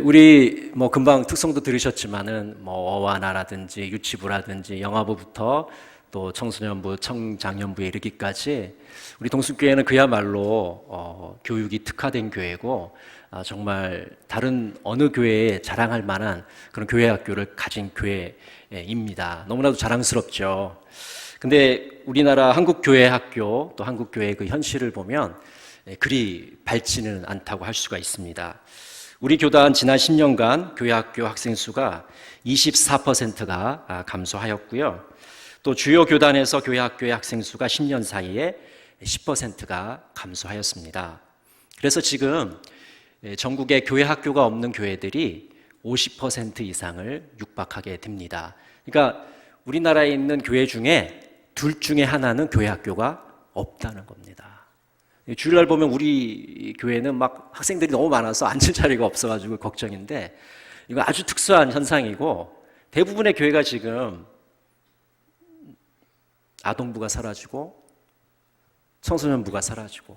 우리 금방 특성도 들으셨지만은 어와나라든지 유치부라든지 영아부부터 또 청소년부, 청장년부에 이르기까지 우리 동숲교회는 그야말로 교육이 특화된 교회고 정말 다른 어느 교회에 자랑할 만한 그런 교회 학교를 가진 교회입니다. 너무나도 자랑스럽죠. 근데 우리나라 한국교회 학교 또 한국교회의 그 현실을 보면 그리 밝지는 않다고 할 수가 있습니다. 우리 교단 지난 10년간 교회 학교 학생 수가 24%가 감소하였고요. 또 주요 교단에서 교회 학교의 학생 수가 10년 사이에 10%가 감소하였습니다. 그래서 지금 전국에 교회 학교가 없는 교회들이 50% 이상을 육박하게 됩니다. 그러니까 우리나라에 있는 교회 중에 둘 중에 하나는 교회 학교가 없다는 겁니다. 주일날 보면 우리 교회는 막 학생들이 너무 많아서 앉을 자리가 없어가지고 걱정인데, 이거 아주 특수한 현상이고, 대부분의 교회가 지금 아동부가 사라지고 청소년부가 사라지고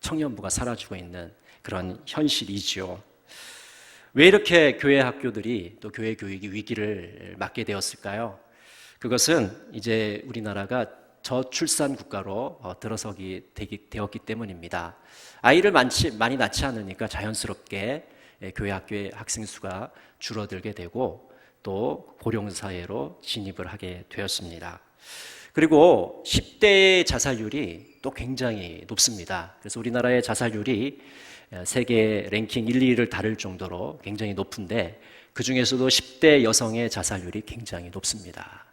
청년부가 사라지고 있는 그런 현실이지요. 왜 이렇게 교회 학교들이 또 교회 교육이 위기를 맞게 되었을까요? 그것은 이제 우리나라가 저출산 국가로 들어서게 되었기 때문입니다. 아이를 많이 낳지 않으니까 자연스럽게 교회 학교의 학생 수가 줄어들게 되고 또 고령사회로 진입을 하게 되었습니다. 그리고 10대의 자살률이 또 굉장히 높습니다. 그래서 우리나라의 자살률이 세계 랭킹 1, 2위를 다룰 정도로 굉장히 높은데, 그 중에서도 10대 여성의 자살률이 굉장히 높습니다.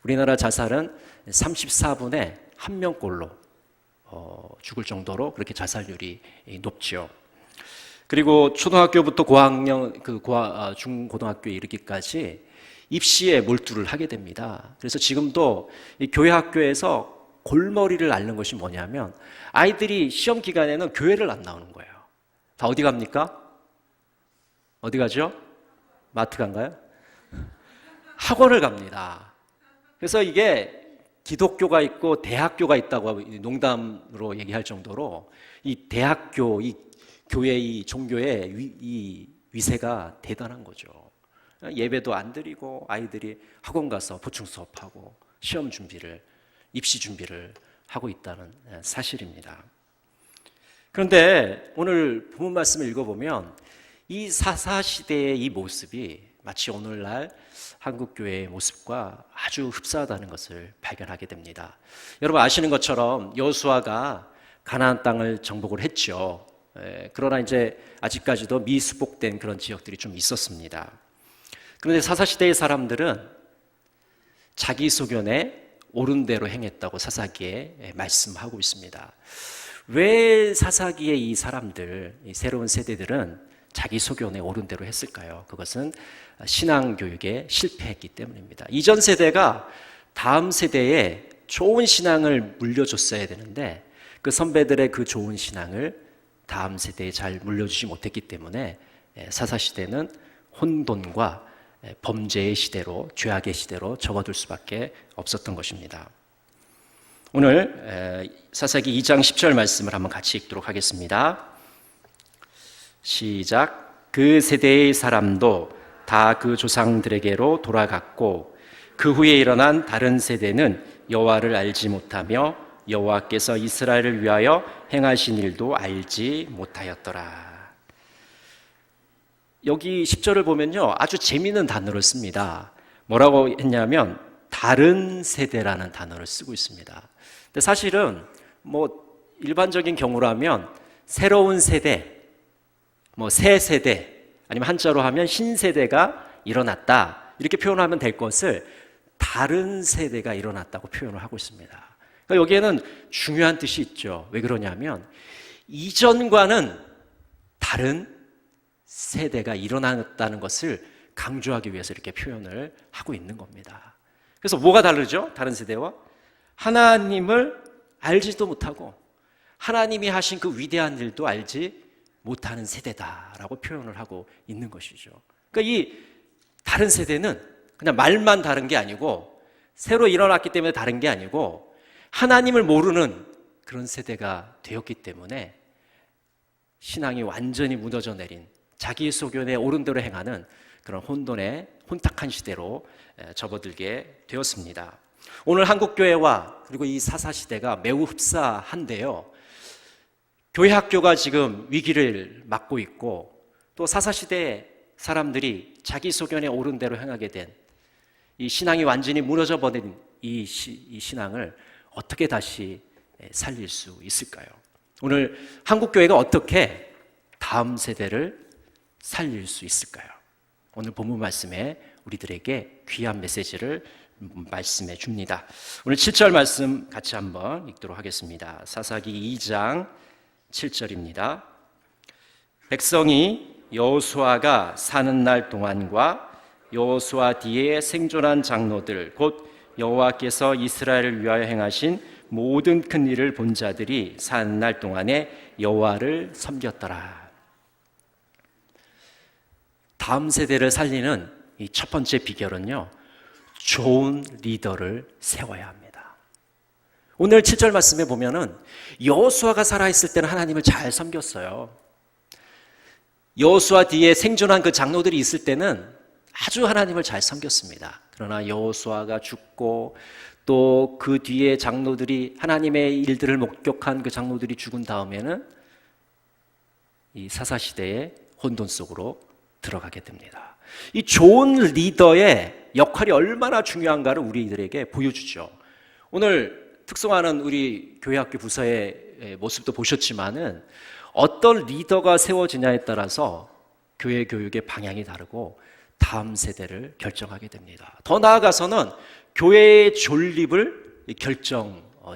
우리나라 자살은 34분의 1명꼴로 죽을 정도로 그렇게 자살률이 높죠. 그리고 초등학교부터 고학년, 중고등학교에 이르기까지 입시에 몰두를 하게 됩니다. 그래서 지금도 이 교회 학교에서 골머리를 앓는 것이 뭐냐면, 아이들이 시험 기간에는 교회를 안 나오는 거예요. 다 어디 갑니까? 어디 가죠? 마트 간가요? 학원을 갑니다. 그래서 이게 기독교가 있고 대학교가 있다고 농담으로 얘기할 정도로 이 대학교, 이 교회, 이 종교의 이 위세가 대단한 거죠. 예배도 안 드리고 아이들이 학원 가서 보충 수업하고 시험 준비를, 입시 준비를 하고 있다는 사실입니다. 그런데 오늘 본문 말씀을 읽어보면 이 사사시대의 이 모습이 마치 오늘날 한국교회의 모습과 아주 흡사하다는 것을 발견하게 됩니다. 여러분 아시는 것처럼 여호수아가 가나안 땅을 정복을 했죠. 그러나 이제 아직까지도 미수복된 그런 지역들이 좀 있었습니다. 그런데 사사시대의 사람들은 자기 소견에 옳은 대로 행했다고 사사기에 말씀하고 있습니다. 왜 사사기의 이 사람들, 이 새로운 세대들은 자기 소견에 옳은 대로 했을까요? 그것은 신앙교육에 실패했기 때문입니다. 이전 세대가 다음 세대에 좋은 신앙을 물려줬어야 되는데, 그 선배들의 그 좋은 신앙을 다음 세대에 잘 물려주지 못했기 때문에 사사시대는 혼돈과 범죄의 시대로, 죄악의 시대로 접어들 수밖에 없었던 것입니다. 오늘 사사기 2장 10절 말씀을 한번 같이 읽도록 하겠습니다. 시작. 그 세대의 사람도 다 그 조상들에게로 돌아갔고 그 후에 일어난 다른 세대는 여호와를 알지 못하며 여호와께서 이스라엘을 위하여 행하신 일도 알지 못하였더라. 여기 10절을 보면요, 아주 재미있는 단어를 씁니다. 뭐라고 했냐면 다른 세대라는 단어를 쓰고 있습니다. 근데 사실은 일반적인 경우라면 새로운 세대, 새 세대, 아니면 한자로 하면 신세대가 일어났다, 이렇게 표현하면 될 것을 다른 세대가 일어났다고 표현을 하고 있습니다. 그러니까 여기에는 중요한 뜻이 있죠. 왜 그러냐면 이전과는 다른 세대가 일어났다는 것을 강조하기 위해서 이렇게 표현을 하고 있는 겁니다. 그래서 뭐가 다르죠? 다른 세대와 하나님을 알지도 못하고 하나님이 하신 그 위대한 일도 알지 못하는 세대다라고 표현을 하고 있는 것이죠. 그러니까 이 다른 세대는 그냥 말만 다른 게 아니고, 새로 일어났기 때문에 다른 게 아니고, 하나님을 모르는 그런 세대가 되었기 때문에 신앙이 완전히 무너져 내린 자기 소견에 옳은 대로 행하는 그런 혼돈의 혼탁한 시대로 접어들게 되었습니다. 오늘 한국교회와 그리고 이 사사시대가 매우 흡사한데요. 교회 학교가 지금 위기를 맞고 있고 또 사사시대의 사람들이 자기 소견에 옳은 대로 행하게 된 이 신앙이 완전히 무너져 버린 이 신앙을 어떻게 다시 살릴 수 있을까요? 오늘 한국교회가 어떻게 다음 세대를 살릴 수 있을까요? 오늘 본문 말씀에 우리들에게 귀한 메시지를 말씀해 줍니다. 오늘 7절 말씀 같이 한번 읽도록 하겠습니다. 사사기 2장 7절입니다. 백성이 여호수아가 사는 날 동안과 여호수아 뒤에 생존한 장로들 곧 여호와께서 이스라엘을 위하여 행하신 모든 큰 일을 본 자들이 사는 날 동안에 여호와를 섬겼더라. 다음 세대를 살리는 이 첫 번째 비결은요, 좋은 리더를 세워야 합니다. 오늘 7절 말씀에 보면은 여호수아가 살아있을 때는 하나님을 잘 섬겼어요. 여호수아 뒤에 생존한 그 장로들이 있을 때는 아주 하나님을 잘 섬겼습니다. 그러나 여호수아가 죽고 또 그 뒤에 장로들이 하나님의 일들을 목격한 그 장로들이 죽은 다음에는 이 사사시대의 혼돈 속으로 들어가게 됩니다. 이 좋은 리더의 역할이 얼마나 중요한가를 우리들에게 보여주죠. 오늘 특성화는 우리 교회학교 부서의 모습도 보셨지만은 어떤 리더가 세워지냐에 따라서 교회 교육의 방향이 다르고 다음 세대를 결정하게 됩니다. 더 나아가서는 교회의 존립을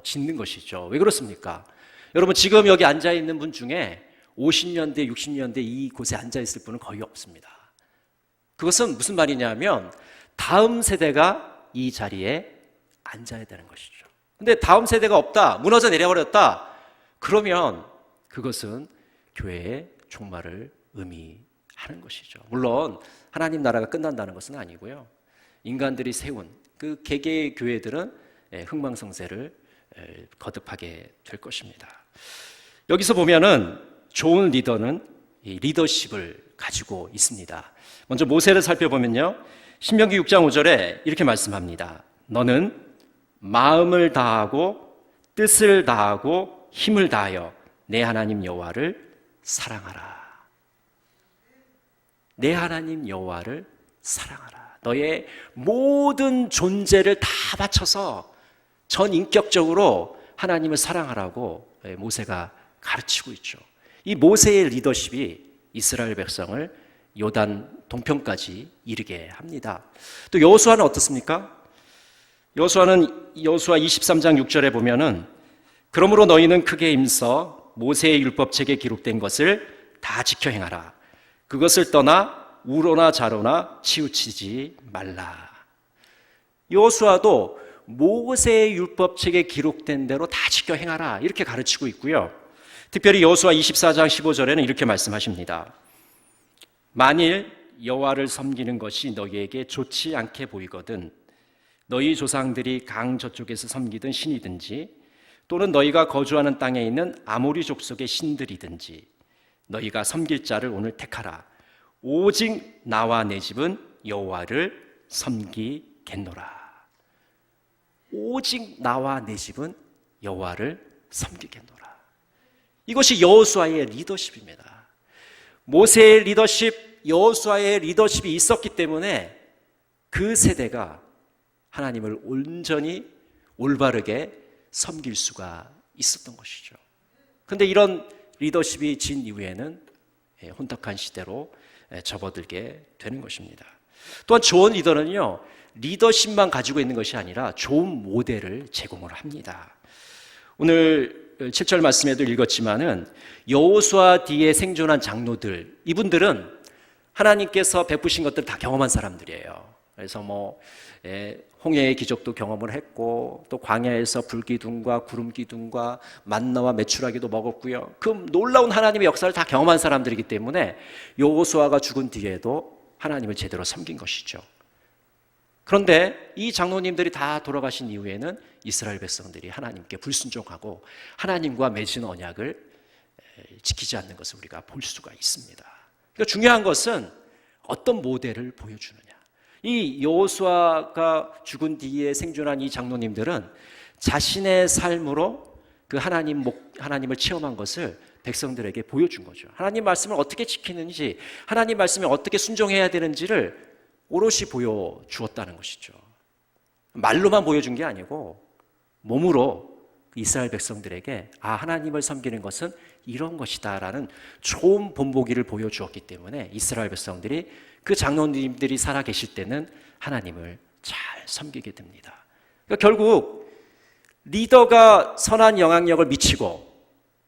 짓는 것이죠. 왜 그렇습니까? 여러분 지금 여기 앉아있는 분 중에 50년대, 60년대 이곳에 앉아있을 분은 거의 없습니다. 그것은 무슨 말이냐면 다음 세대가 이 자리에 앉아야 되는 것이죠. 근데 다음 세대가 없다, 무너져 내려버렸다, 그러면 그것은 교회의 종말을 의미하는 것이죠. 물론 하나님 나라가 끝난다는 것은 아니고요. 인간들이 세운 그 개개의 교회들은 흥망성쇠를 거듭하게 될 것입니다. 여기서 보면은 좋은 리더는 이 리더십을 가지고 있습니다. 먼저 모세를 살펴보면요, 신명기 6장 5절에 이렇게 말씀합니다. 너는 마음을 다하고 뜻을 다하고 힘을 다하여 내 하나님 여호와를 사랑하라. 내 하나님 여호와를 사랑하라. 너의 모든 존재를 다 바쳐서 전인격적으로 하나님을 사랑하라고 모세가 가르치고 있죠. 이 모세의 리더십이 이스라엘 백성을 요단 동편까지 이르게 합니다. 또 여호수아는 어떻습니까? 여호수아는 여호수아 23장 6절에 보면은 그러므로 너희는 크게 힘써 모세의 율법책에 기록된 것을 다 지켜 행하라. 그것을 떠나 우로나 좌로나 치우치지 말라. 여호수아도 모세의 율법책에 기록된 대로 다 지켜 행하라 이렇게 가르치고 있고요. 특별히 여호수아 24장 15절에는 이렇게 말씀하십니다. 만일 여호와를 섬기는 것이 너희에게 좋지 않게 보이거든 너희 조상들이 강 저쪽에서 섬기던 신이든지 또는 너희가 거주하는 땅에 있는 아모리 족속의 신들이든지 너희가 섬길 자를 오늘 택하라. 오직 나와 내 집은 여호와를 섬기겠노라. 오직 나와 내 집은 여호와를 섬기겠노라. 이것이 여호수아의 리더십입니다. 모세의 리더십, 여호수아의 리더십이 있었기 때문에 그 세대가 하나님을 온전히 올바르게 섬길 수가 있었던 것이죠. 그런데 이런 리더십이 진 이후에는 혼탁한 시대로 접어들게 되는 것입니다. 또한 좋은 리더는요, 리더십만 가지고 있는 것이 아니라 좋은 모델을 제공을 합니다. 오늘 7절 말씀에도 읽었지만은 여호수아 뒤에 생존한 장로들, 이분들은 하나님께서 베푸신 것들을 다 경험한 사람들이에요. 그래서 홍해의 기적도 경험을 했고 또 광야에서 불기둥과 구름기둥과 만나와 메추라기도 먹었고요. 그 놀라운 하나님의 역사를 다 경험한 사람들이기 때문에 여호수아가 죽은 뒤에도 하나님을 제대로 섬긴 것이죠. 그런데 이 장로님들이 다 돌아가신 이후에는 이스라엘 백성들이 하나님께 불순종하고 하나님과 맺은 언약을 지키지 않는 것을 우리가 볼 수가 있습니다. 그러니까 중요한 것은 어떤 모델을 보여주느냐. 이 여호수아가 죽은 뒤에 생존한 이 장로님들은 자신의 삶으로 그 하나님을 체험한 것을 백성들에게 보여준 거죠. 하나님 말씀을 어떻게 지키는지, 하나님 말씀에 어떻게 순종해야 되는지를 오롯이 보여주었다는 것이죠. 말로만 보여준 게 아니고 몸으로 이스라엘 백성들에게 하나님을 섬기는 것은 이런 것이다라는 좋은 본보기를 보여주었기 때문에 이스라엘 백성들이 그 장로님들이 살아 계실 때는 하나님을 잘 섬기게 됩니다. 그러니까 결국 리더가 선한 영향력을 미치고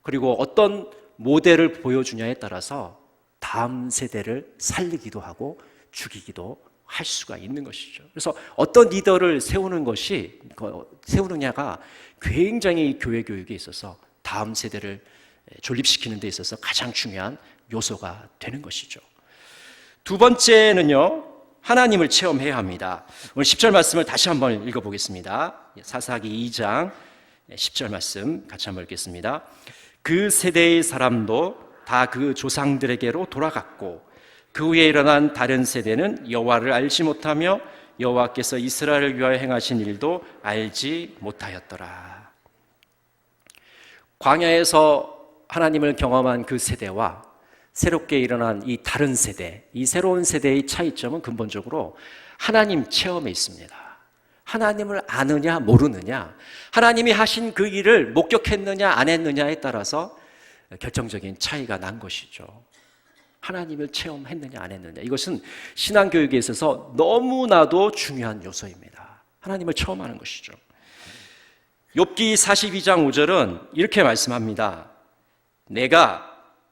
그리고 어떤 모델을 보여주냐에 따라서 다음 세대를 살리기도 하고 죽이기도 할 수가 있는 것이죠. 그래서 어떤 리더를 세우느냐가 굉장히 교회 교육에 있어서 다음 세대를 존립시키는 데 있어서 가장 중요한 요소가 되는 것이죠. 두 번째는요, 하나님을 체험해야 합니다. 오늘 10절 말씀을 다시 한번 읽어보겠습니다. 사사기 2장 10절 말씀 같이 한번 읽겠습니다. 그 세대의 사람도 다 그 조상들에게로 돌아갔고 그 후에 일어난 다른 세대는 여호와를 알지 못하며 여호와께서 이스라엘을 위하여 행하신 일도 알지 못하였더라. 광야에서 하나님을 경험한 그 세대와 새롭게 일어난 이 다른 세대, 이 새로운 세대의 차이점은 근본적으로 하나님 체험에 있습니다. 하나님을 아느냐 모르느냐, 하나님이 하신 그 일을 목격했느냐 안 했느냐에 따라서 결정적인 차이가 난 것이죠. 하나님을 체험했느냐 안 했느냐, 이것은 신앙교육에 있어서 너무나도 중요한 요소입니다. 하나님을 체험하는 것이죠. 욥기 42장 5절은 이렇게 말씀합니다. 내가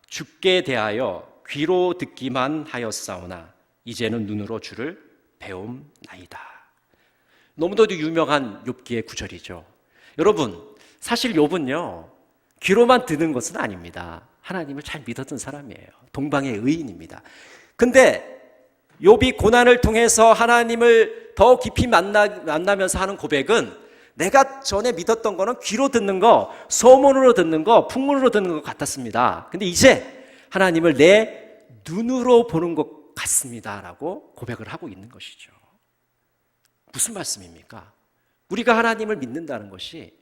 주께 대하여 귀로 듣기만 하였사오나 이제는 눈으로 주를 배움나이다. 너무나도 유명한 욥기의 구절이죠. 여러분, 사실 욥은요, 귀로만 듣는 것은 아닙니다. 하나님을 잘 믿었던 사람이에요. 동방의 의인입니다. 근데 욥이 고난을 통해서 하나님을 더 깊이 만나면서 하는 고백은 내가 전에 믿었던 거는 귀로 듣는 거, 소문으로 듣는 거, 풍문으로 듣는 것 같았습니다. 근데 이제 하나님을 내 눈으로 보는 것 같습니다라고 고백을 하고 있는 것이죠. 무슨 말씀입니까? 우리가 하나님을 믿는다는 것이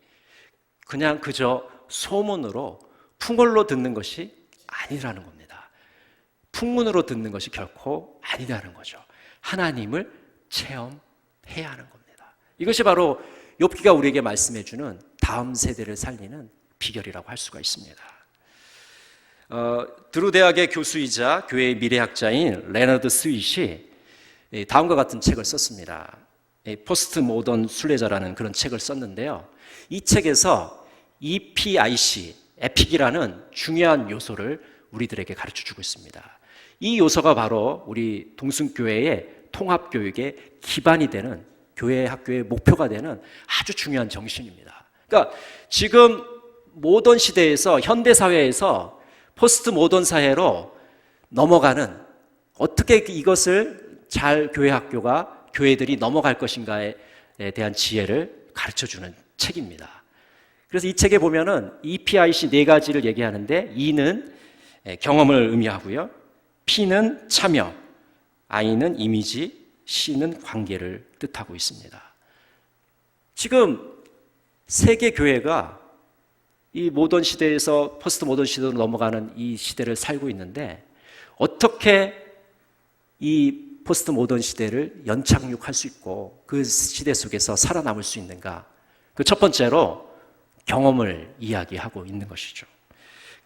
그냥 그저 소문으로 풍월로 듣는 것이 아니라는 겁니다. 풍문으로 듣는 것이 결코 아니라는 거죠. 하나님을 체험해야 하는 겁니다. 이것이 바로 욥기가 우리에게 말씀해 주는 다음 세대를 살리는 비결이라고 할 수가 있습니다. 드루 대학의 교수이자 교회의 미래학자인 레너드 스윗이 다음과 같은 책을 썼습니다. 포스트 모던 순례자라는 그런 책을 썼는데요. 이 책에서 EPIC, 에픽이라는 중요한 요소를 우리들에게 가르쳐주고 있습니다. 이 요소가 바로 우리 동순교회의 통합교육의 기반이 되는, 교회 학교의 목표가 되는 아주 중요한 정신입니다. 그러니까 지금 모던 시대에서, 현대사회에서 포스트 모던 사회로 넘어가는, 어떻게 이것을 잘 교회들이 넘어갈 것인가에 대한 지혜를 가르쳐주는 책입니다. 그래서 이 책에 보면은 EPIC 4가지를 얘기하는데, E는 경험을 의미하고요, P는 참여, I는 이미지, C는 관계를 뜻하고 있습니다. 지금 세계 교회가 이 모던 시대에서 포스트 모던 시대로 넘어가는 이 시대를 살고 있는데, 어떻게 이 포스트 모던 시대를 연착륙할 수 있고 그 시대 속에서 살아남을 수 있는가? 그 첫 번째로 경험을 이야기하고 있는 것이죠.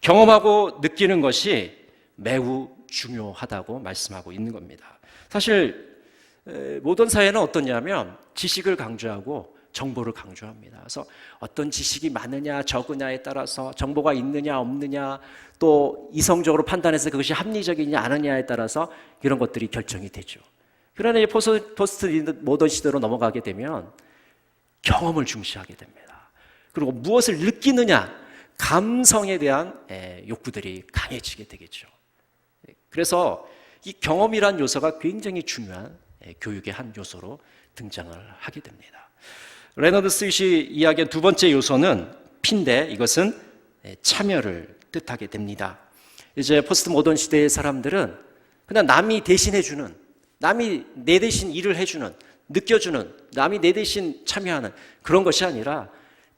경험하고 느끼는 것이 매우 중요하다고 말씀하고 있는 겁니다. 사실 모던 사회는 어떠냐면 지식을 강조하고 정보를 강조합니다. 그래서 어떤 지식이 많으냐 적으냐에 따라서, 정보가 있느냐 없느냐, 또 이성적으로 판단해서 그것이 합리적이냐 아니냐에 따라서 이런 것들이 결정이 되죠. 그러나 이 포스트 모던 시대로 넘어가게 되면 경험을 중시하게 됩니다. 그리고 무엇을 느끼느냐, 감성에 대한 욕구들이 강해지게 되겠죠. 그래서 이 경험이란 요소가 굉장히 중요한 교육의 한 요소로 등장을 하게 됩니다. 레너드 스윗이 이야기한 두 번째 요소는 P인데, 이것은 참여를 뜻하게 됩니다. 이제 포스트 모던 시대의 사람들은 그냥 남이 대신해주는, 남이 내 대신 일을 해주는, 느껴주는, 남이 내 대신 참여하는 그런 것이 아니라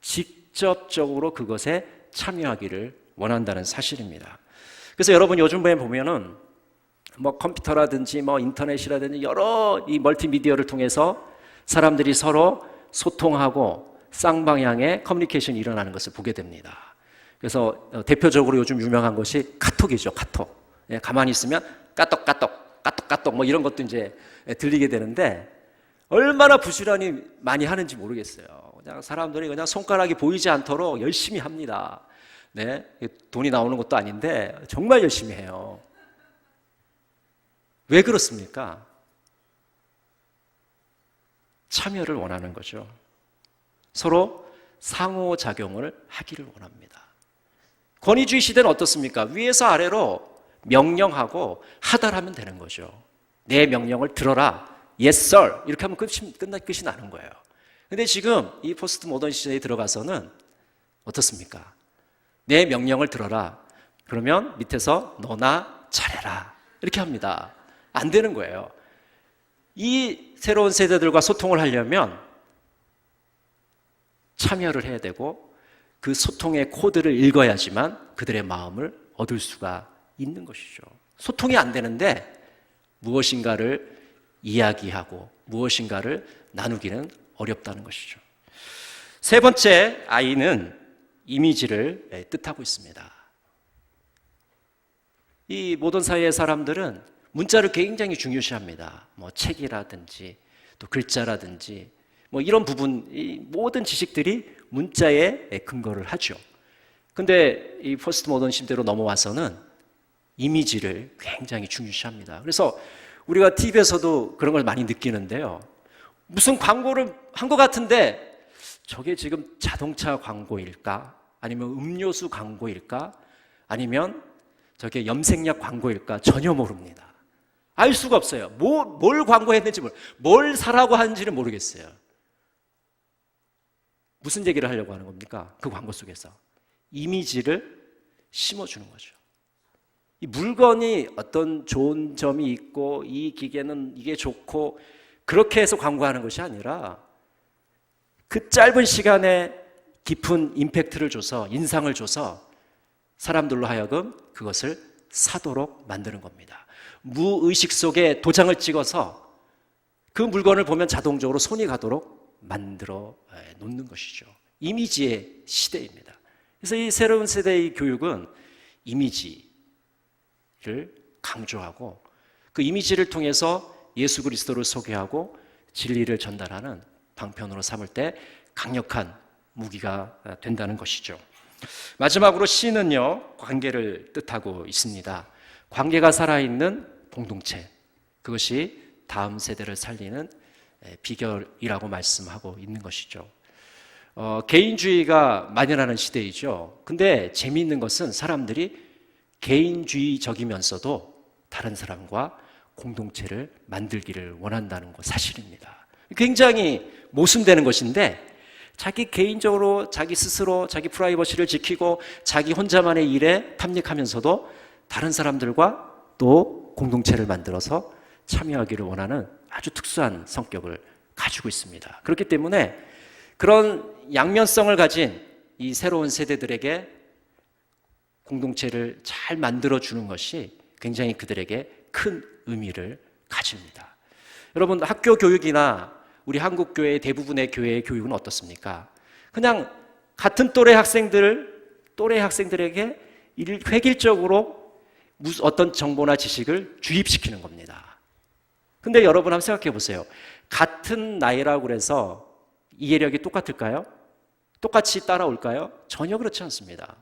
직접적으로 그것에 참여하기를 원한다는 사실입니다. 그래서 여러분 요즘에 보면은 뭐 컴퓨터라든지 뭐 인터넷이라든지 여러 이 멀티미디어를 통해서 사람들이 서로 소통하고 쌍방향의 커뮤니케이션이 일어나는 것을 보게 됩니다. 그래서 대표적으로 요즘 유명한 것이 카톡이죠. 카톡. 예, 가만히 있으면 까똑 뭐 이런 것도 이제 들리게 되는데 얼마나 부지런히 많이 하는지 모르겠어요. 그냥 사람들이 그냥 손가락이 보이지 않도록 열심히 합니다. 네, 돈이 나오는 것도 아닌데 정말 열심히 해요. 왜 그렇습니까? 참여를 원하는 거죠. 서로 상호작용을 하기를 원합니다. 권위주의 시대는 어떻습니까? 위에서 아래로 명령하고 하달하면 되는 거죠. 내 명령을 들어라. Yes, sir. 이렇게 하면 끝이 나는 거예요. 근데 지금 이 포스트 모던 시대에 들어가서는 어떻습니까? 내 명령을 들어라. 그러면 밑에서 너나 잘해라. 이렇게 합니다. 안 되는 거예요. 이 새로운 세대들과 소통을 하려면 참여를 해야 되고 그 소통의 코드를 읽어야지만 그들의 마음을 얻을 수가 있는 것이죠. 소통이 안 되는데 무엇인가를 이야기하고 무엇인가를 나누기는 어렵다는 것이죠. 세 번째 I는 이미지를 뜻하고 있습니다. 이 모던 사회의 사람들은 문자를 굉장히 중요시합니다. 뭐 책이라든지 또 글자라든지 뭐 이런 부분, 이 모든 지식들이 문자에 근거를 하죠. 근데 이 포스트 모던 시대로 넘어와서는 이미지를 굉장히 중요시합니다. 그래서 우리가 TV에서도 그런 걸 많이 느끼는데요. 무슨 광고를 한 것 같은데 저게 지금 자동차 광고일까? 아니면 음료수 광고일까? 아니면 저게 염색약 광고일까? 전혀 모릅니다. 알 수가 없어요. 뭘 광고했는지 뭘 사라고 하는지는 모르겠어요. 무슨 얘기를 하려고 하는 겁니까? 그 광고 속에서 이미지를 심어주는 거죠. 이 물건이 어떤 좋은 점이 있고 이 기계는 이게 좋고 그렇게 해서 광고하는 것이 아니라 그 짧은 시간에 깊은 임팩트를 줘서 인상을 줘서 사람들로 하여금 그것을 사도록 만드는 겁니다. 무의식 속에 도장을 찍어서 그 물건을 보면 자동적으로 손이 가도록 만들어 놓는 것이죠. 이미지의 시대입니다. 그래서 이 새로운 세대의 교육은 이미지를 강조하고 그 이미지를 통해서 예수 그리스도를 소개하고 진리를 전달하는 방편으로 삼을 때 강력한 무기가 된다는 것이죠. 마지막으로 C는요, 관계를 뜻하고 있습니다. 관계가 살아있는 공동체, 그것이 다음 세대를 살리는 비결이라고 말씀하고 있는 것이죠. 개인주의가 만연하는 시대이죠. 근데 재미있는 것은 사람들이 개인주의적이면서도 다른 사람과 공동체를 만들기를 원한다는 것 사실입니다. 굉장히 모순되는 것인데 자기 개인적으로 자기 스스로 자기 프라이버시를 지키고 자기 혼자만의 일에 탐닉하면서도 다른 사람들과 또 공동체를 만들어서 참여하기를 원하는 아주 특수한 성격을 가지고 있습니다. 그렇기 때문에 그런 양면성을 가진 이 새로운 세대들에게 공동체를 잘 만들어주는 것이 굉장히 그들에게 큰 의미를 가집니다. 여러분, 학교 교육이나 우리 한국 교회의 대부분의 교회의 교육은 어떻습니까? 그냥 같은 또래 학생들에게 획일적으로 어떤 정보나 지식을 주입시키는 겁니다. 근데 여러분 한번 생각해 보세요. 같은 나이라고 그래서 이해력이 똑같을까요? 똑같이 따라올까요? 전혀 그렇지 않습니다.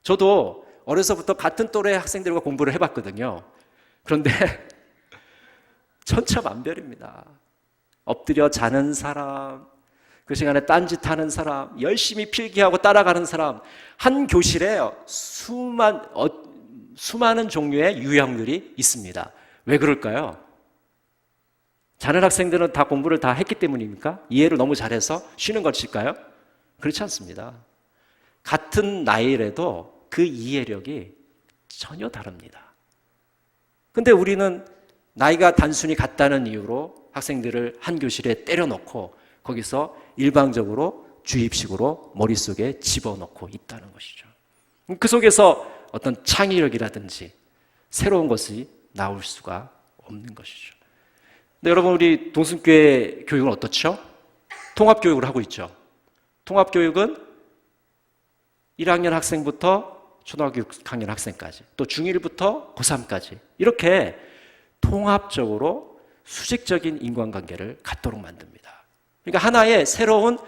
저도 어려서부터 같은 또래 학생들과 공부를 해봤거든요. 그런데 천차만별입니다. 엎드려 자는 사람, 그 시간에 딴짓하는 사람, 열심히 필기하고 따라가는 사람, 한 교실에 수많은 종류의 유형들이 있습니다. 왜 그럴까요? 자는 학생들은 다 공부를 다 했기 때문입니까? 이해를 너무 잘해서 쉬는 것일까요? 그렇지 않습니다. 같은 나이라도 그 이해력이 전혀 다릅니다. 근데 우리는 나이가 단순히 같다는 이유로 학생들을 한 교실에 때려넣고 거기서 일방적으로 주입식으로 머릿속에 집어넣고 있다는 것이죠. 그 속에서 어떤 창의력이라든지 새로운 것이 나올 수가 없는 것이죠. 근데 여러분, 우리 동순교회 교육은 어떻죠? 통합교육을 하고 있죠. 통합교육은 1학년 학생부터 초등학교 6학년 학생까지, 또 중1부터 고3까지 이렇게 통합적으로 수직적인 인간관계를 갖도록 만듭니다. 그러니까 하나의 새로운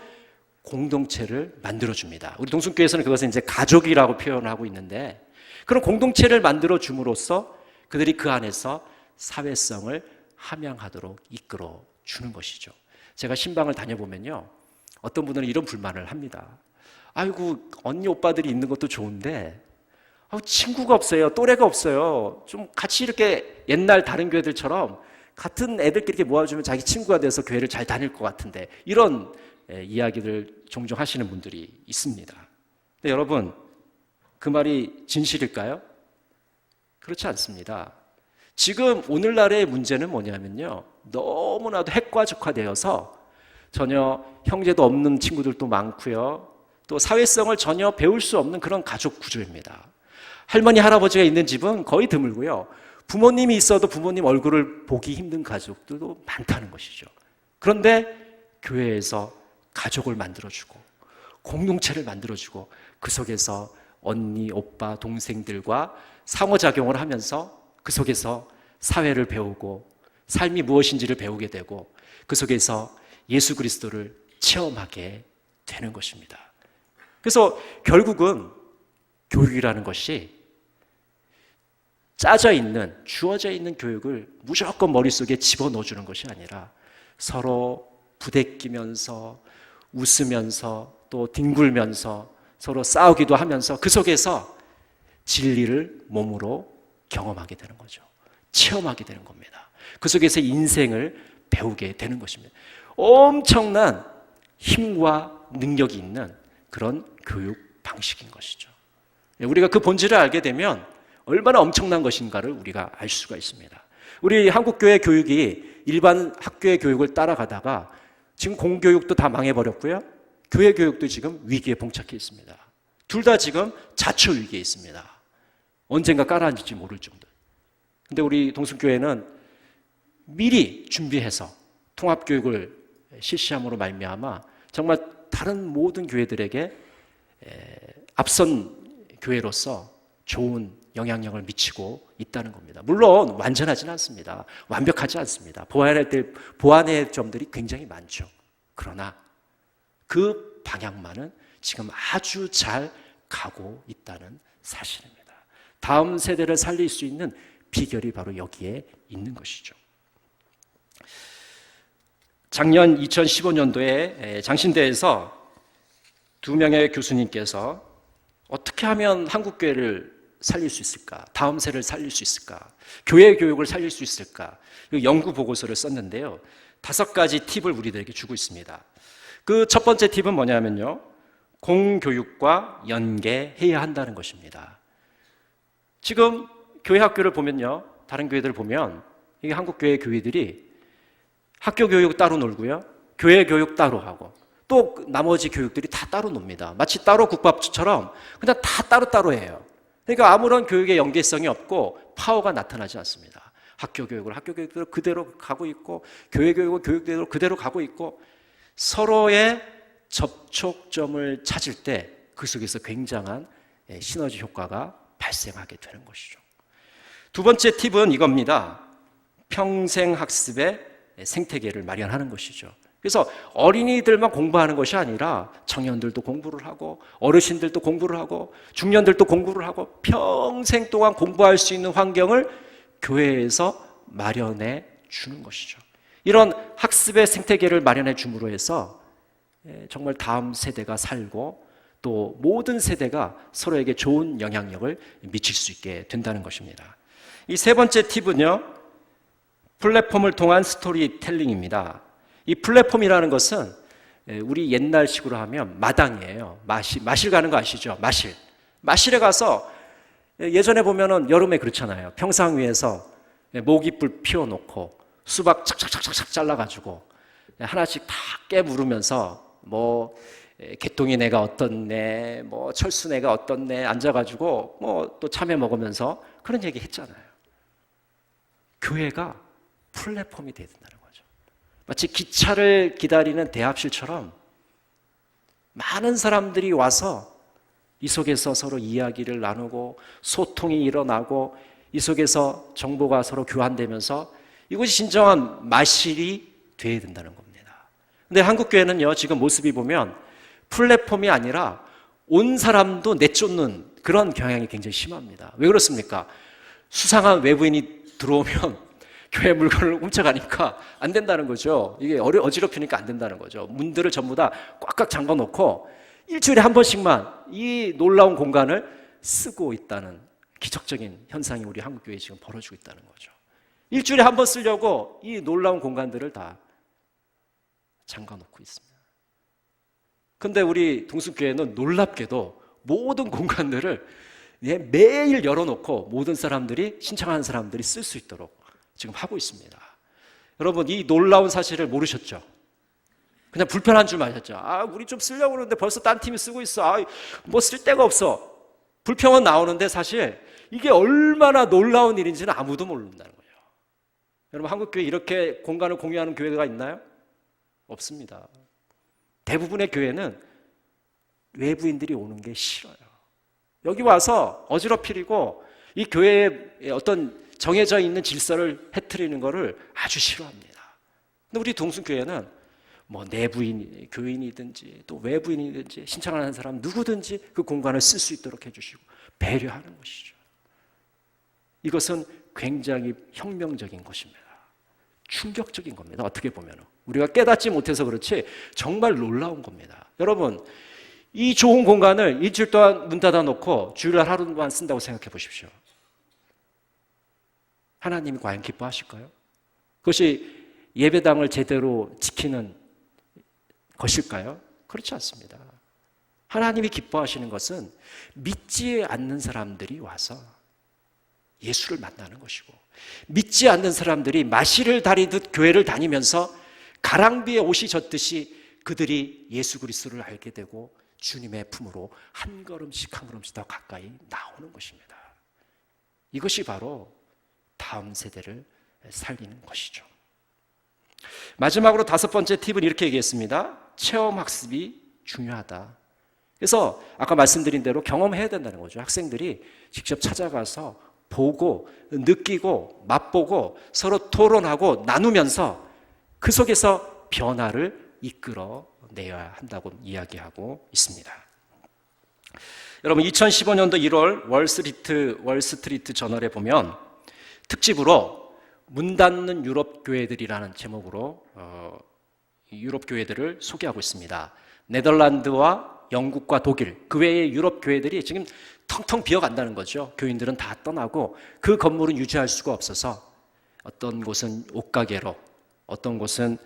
공동체를 만들어줍니다. 우리 동순교회에서는 그것을 이제 가족이라고 표현하고 있는데, 그런 공동체를 만들어줌으로써 그들이 그 안에서 사회성을 함양하도록 이끌어 주는 것이죠. 제가 신방을 다녀보면요, 어떤 분들은 이런 불만을 합니다. 아이고, 언니 오빠들이 있는 것도 좋은데 친구가 없어요. 또래가 없어요. 좀 같이 이렇게 옛날 다른 교회들처럼 같은 애들끼리 이렇게 모아주면 자기 친구가 돼서 교회를 잘 다닐 것 같은데, 이런 이야기를 종종 하시는 분들이 있습니다. 근데 여러분, 그 말이 진실일까요? 그렇지 않습니다. 지금 오늘날의 문제는 뭐냐면요, 너무나도 핵가족화되어서 전혀 형제도 없는 친구들도 많고요, 또 사회성을 전혀 배울 수 없는 그런 가족 구조입니다. 할머니, 할아버지가 있는 집은 거의 드물고요, 부모님이 있어도 부모님 얼굴을 보기 힘든 가족들도 많다는 것이죠. 그런데 교회에서 가족을 만들어주고 공동체를 만들어주고 그 속에서 언니, 오빠, 동생들과 상호작용을 하면서 그 속에서 사회를 배우고 삶이 무엇인지를 배우게 되고 그 속에서 예수 그리스도를 체험하게 되는 것입니다. 그래서 결국은 교육이라는 것이 짜져 있는, 주어져 있는 교육을 무조건 머릿속에 집어넣어주는 것이 아니라 서로 부대끼면서 웃으면서 또 뒹굴면서 서로 싸우기도 하면서 그 속에서 진리를 몸으로 경험하게 되는 거죠. 체험하게 되는 겁니다. 그 속에서 인생을 배우게 되는 것입니다. 엄청난 힘과 능력이 있는 그런 교육 방식인 것이죠. 우리가 그 본질을 알게 되면 얼마나 엄청난 것인가를 우리가 알 수가 있습니다. 우리 한국교회 교육이 일반 학교의 교육을 따라가다가 지금 공교육도 다 망해버렸고요, 교회 교육도 지금 위기에 봉착해 있습니다. 둘 다 지금 자초 위기에 있습니다. 언젠가 깔아앉을지 모를 정도. 근데 우리 동순교회는 미리 준비해서 통합교육을 실시함으로 말미암아 정말 다른 모든 교회들에게 앞선 교회로서 좋은 영향력을 미치고 있다는 겁니다. 물론 완전하지는 않습니다. 완벽하지 않습니다. 보완해야 될 점들이 굉장히 많죠. 그러나 그 방향만은 지금 아주 잘 가고 있다는 사실입니다. 다음 세대를 살릴 수 있는 비결이 바로 여기에 있는 것이죠. 작년 2015년도에 장신대에서 2명의 교수님께서 어떻게 하면 한국교회를 살릴 수 있을까? 다음 세대를 살릴 수 있을까? 교회 교육을 살릴 수 있을까? 연구 보고서를 썼는데요, 5가지 팁을 우리들에게 주고 있습니다. 그 첫 번째 팁은 뭐냐면요, 공교육과 연계해야 한다는 것입니다. 지금 교회 학교를 보면요, 다른 교회들을 보면 이게 한국교회 교회들이 학교 교육 따로 놀고요, 교회 교육 따로 하고 또 나머지 교육들이 다 따로 놉니다. 마치 따로 국밥처럼 그냥 다 따로따로 해요. 그러니까 아무런 교육의 연계성이 없고 파워가 나타나지 않습니다. 학교 교육을 학교 교육대로 그대로 가고 있고 교회 교육을 교육대로 그대로 가고 있고 서로의 접촉점을 찾을 때 그 속에서 굉장한 시너지 효과가 발생하게 되는 것이죠. 두 번째 팁은 이겁니다. 평생 학습의 생태계를 마련하는 것이죠. 그래서 어린이들만 공부하는 것이 아니라 청년들도 공부를 하고 어르신들도 공부를 하고 중년들도 공부를 하고 평생 동안 공부할 수 있는 환경을 교회에서 마련해 주는 것이죠. 이런 학습의 생태계를 마련해 줌으로 해서 정말 다음 세대가 살고 또 모든 세대가 서로에게 좋은 영향력을 미칠 수 있게 된다는 것입니다. 이 세 번째 팁은요, 플랫폼을 통한 스토리텔링입니다. 이 플랫폼이라는 것은 우리 옛날식으로 하면 마당이에요. 마실 가는 거 아시죠? 마실에 가서 예전에 보면은 여름에 그렇잖아요. 평상 위에서 모깃불 피워놓고 수박 착착착착 잘라가지고 하나씩 다 깨물으면서 뭐 개똥이네가 어떻네, 뭐 철수네가 어떻네 앉아가지고 뭐 또 참외 먹으면서 그런 얘기 했잖아요. 교회가 플랫폼이 돼야 된다는 거죠. 마치 기차를 기다리는 대합실처럼 많은 사람들이 와서 이 속에서 서로 이야기를 나누고 소통이 일어나고 이 속에서 정보가 서로 교환되면서 이것이 진정한 마실이 돼야 된다는 겁니다. 근데 한국교회는요, 지금 모습이 보면 플랫폼이 아니라 온 사람도 내쫓는 그런 경향이 굉장히 심합니다. 왜 그렇습니까? 수상한 외부인이 들어오면 교회 물건을 훔쳐가니까 안 된다는 거죠. 이게 어지럽히니까 안 된다는 거죠. 문들을 전부 다 꽉꽉 잠궈 놓고 일주일에 한 번씩만 이 놀라운 공간을 쓰고 있다는 기적적인 현상이 우리 한국교회에 지금 벌어지고 있다는 거죠. 일주일에 한 번 쓰려고 이 놀라운 공간들을 다 잠가 놓고 있습니다. 근데 우리 동순교회는 놀랍게도 모든 공간들을 매일 열어놓고 모든 사람들이 신청하는 사람들이 쓸 수 있도록 지금 하고 있습니다. 여러분, 이 놀라운 사실을 모르셨죠? 그냥 불편한 줄 아셨죠? 우리 좀 쓰려고 그러는데 벌써 딴 팀이 쓰고 있어. 뭐 쓸 데가 없어. 불평은 나오는데 사실 이게 얼마나 놀라운 일인지는 아무도 모른다는 거예요. 여러분, 한국교회 이렇게 공간을 공유하는 교회가 있나요? 없습니다. 대부분의 교회는 외부인들이 오는 게 싫어요. 여기 와서 어지럽히고 이 교회의 어떤 정해져 있는 질서를 해트리는 것을 아주 싫어합니다. 근데 우리 동순교회는 뭐 내부인, 교인이든지 또 외부인이든지 신청하는 사람 누구든지 그 공간을 쓸 수 있도록 해주시고 배려하는 것이죠. 이것은 굉장히 혁명적인 것입니다. 충격적인 겁니다. 어떻게 보면 우리가 깨닫지 못해서 그렇지 정말 놀라운 겁니다. 여러분, 이 좋은 공간을 일주일 동안 문 닫아 놓고 주일날 하루만 쓴다고 생각해 보십시오. 하나님이 과연 기뻐하실까요? 그것이 예배당을 제대로 지키는 것일까요? 그렇지 않습니다. 하나님이 기뻐하시는 것은 믿지 않는 사람들이 와서 예수를 만나는 것이고, 믿지 않는 사람들이 마시를 다리듯 교회를 다니면서 가랑비에 옷이 젖듯이 그들이 예수 그리스도를 알게 되고 주님의 품으로 한 걸음씩 한 걸음씩 더 가까이 나오는 것입니다. 이것이 바로 다음 세대를 살리는 것이죠. 마지막으로 5번째 팁은 이렇게 얘기했습니다. 체험학습이 중요하다. 그래서 아까 말씀드린 대로 경험해야 된다는 거죠. 학생들이 직접 찾아가서 보고 느끼고 맛보고 서로 토론하고 나누면서 그 속에서 변화를 이끌어내야 한다고 이야기하고 있습니다. 여러분, 2015년도 1월 월스트리트 저널에 보면 특집으로 문 닫는 유럽 교회들이라는 제목으로 유럽 교회들을 소개하고 있습니다. 네덜란드와 영국과 독일, 그 외의 유럽 교회들이 지금 텅텅 비어간다는 거죠. 교인들은 다 떠나고 그 건물은 유지할 수가 없어서 어떤 곳은 옷가게로, 어떤 곳은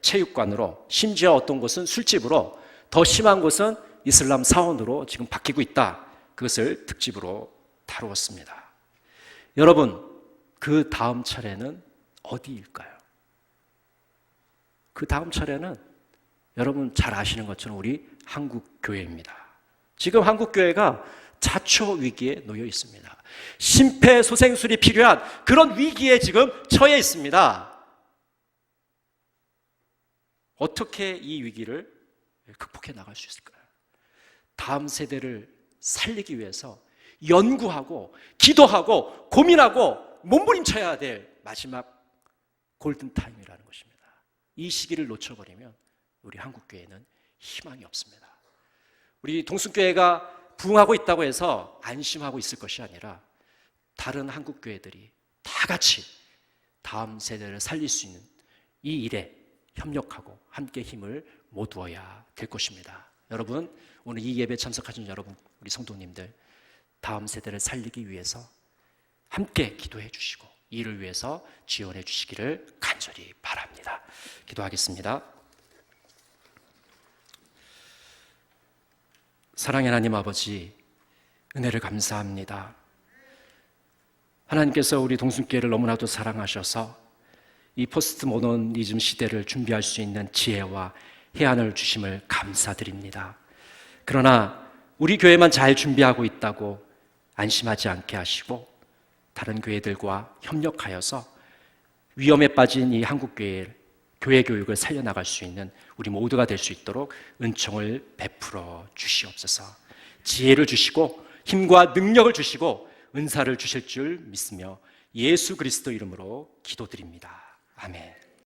체육관으로, 심지어 어떤 곳은 술집으로, 더 심한 곳은 이슬람 사원으로 지금 바뀌고 있다. 그것을 특집으로 다루었습니다. 여러분, 그 다음 차례는 어디일까요? 그 다음 차례는 여러분 잘 아시는 것처럼 우리 한국교회입니다. 지금 한국교회가 자초 위기에 놓여 있습니다. 심폐소생술이 필요한 그런 위기에 지금 처해 있습니다. 어떻게 이 위기를 극복해 나갈 수 있을까요? 다음 세대를 살리기 위해서 연구하고 기도하고 고민하고 몸부림쳐야 될 마지막 골든타임이라는 것입니다. 이 시기를 놓쳐버리면 우리 한국교회는 희망이 없습니다. 우리 동순교회가 부흥하고 있다고 해서 안심하고 있을 것이 아니라 다른 한국교회들이 다 같이 다음 세대를 살릴 수 있는 이 일에 협력하고 함께 힘을 모두어야 될 것입니다. 여러분, 오늘 이 예배 참석하신 여러분, 우리 성도님들, 다음 세대를 살리기 위해서 함께 기도해 주시고 이를 위해서 지원해 주시기를 간절히 바랍니다. 기도하겠습니다. 사랑의 하나님 아버지, 은혜를 감사합니다. 하나님께서 우리 동순교회를 너무나도 사랑하셔서 이 포스트 모더니즘 시대를 준비할 수 있는 지혜와 해안을 주심을 감사드립니다. 그러나 우리 교회만 잘 준비하고 있다고 안심하지 않게 하시고 다른 교회들과 협력하여서 위험에 빠진 이 한국교회 교회 교육을 살려나갈 수 있는 우리 모두가 될 수 있도록 은총을 베풀어 주시옵소서. 지혜를 주시고 힘과 능력을 주시고 은사를 주실 줄 믿으며 예수 그리스도 이름으로 기도드립니다. 아멘.